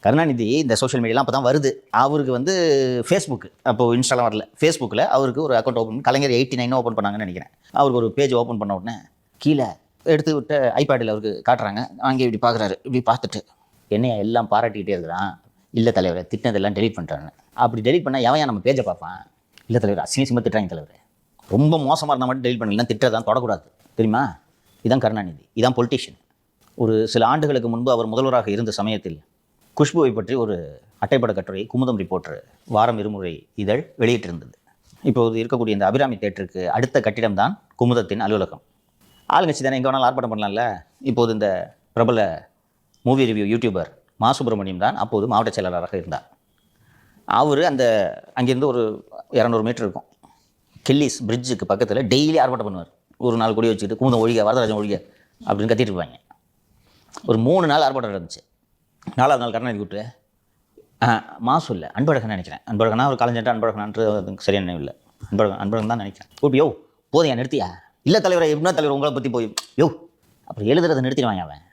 கருணாநிதி இந்த சோஷியல் மீடியாலாம் அப்போ தான் வருது. அவருக்கு வந்து ஃபேஸ்புக், அப்போது இன்ஸ்டாலாம் வரல, ஃபேஸ்புக்கில் அவருக்கு ஒரு அக்கௌண்ட் ஓப்பன் பண்ணி கலைஞர் 89 ஓப்பன் பண்ணாங்கன்னு நினைக்கிறேன். அவருக்கு ஒரு பேஜ் ஓப்பன் பண்ண உடனே கீழே எடுத்து விட்டு ஐபேடில் அவருக்கு காட்டுறாங்க. அங்கே இப்படி பார்க்குறாரு. இப்படி பார்த்துட்டு என்னையா எல்லாம் பாராட்டிக்கிட்டே இருக்கிறான், இல்லை தலைவரை திட்டினதெல்லாம் டெலிட் பண்ணிட்டான்னு. அப்படி டெலிட் பண்ணால் எவன் நம்ம பேஜை பார்ப்பான்? இல்லை தலைவர் அசிங்கமாக திட்டுறாங்க தலைவர், ரொம்ப மோசமாக இருந்தால் மட்டும் டெலிட் பண்ணலாம், திட்டதான் தொடக்கூடாது தெரியுமா? இதான் கருணாநிதி, இதான் பொலிட்டீஷியன். ஒரு சில ஆண்டுகளுக்கு முன்பு அவர் முதல்வராக இருந்த சமயத்தில் குஷ்புவை பற்றி ஒரு அட்டைப்பட கட்டுரை குமுதம் ரிப்போர்ட்டர் வாரம் இருமுறை இதழ் வெளியிட்டிருந்தது. இப்போது இருக்கக்கூடிய இந்த அபிராமி தேட்டருக்கு அடுத்த கட்டிடம் தான் குமுதத்தின் அலுவலகம். ஆளுங்கட்சி தானே, எங்கே வேணாலும் ஆர்ப்பாட்டம் பண்ணலாம்ல. இப்போது இந்த பிரபல மூவி ரிவ்யூ யூடியூபர் மா சுப்பிரமணியம் தான் அப்போது மாவட்ட செயலாளராக இருந்தார். அவர் அந்த அங்கேருந்து ஒரு 200 மீட்டர் இருக்கும், கில்லிஸ் பிரிட்ஜுக்கு பக்கத்தில் டெய்லி ஆர்ப்பாட்டம் பண்ணுவார். ஒரு நாள் கொடி வச்சுக்கிட்டு குமுதம் ஒழிக, வரதராஜன் ஒழிக அப்படின்னு கத்திட்டு இருப்பாங்க. ஒரு 3 நாள் ஆர்ப்பாட்டம் இருந்துச்சு. 4வது நாள் கருணாநிதி கூப்பிட்டு மாசு இல்லை அன்பழகன் நினைக்கிறேன், அன்பழகனா ஒரு காலேஜ் அன்பழகனான்றது சரியான நினைவு இல்லை, அன்பழகன் தான் நினைக்கிறேன். கூப்பிட்டு யோ போதையா நிறுத்தியா, இல்லை தலைவரை எப்படின்னா தலைவர் உங்களை பற்றி போய் யோ அப்புறம் எழுதுறதை நிறுத்திடுவாங்க அவன்.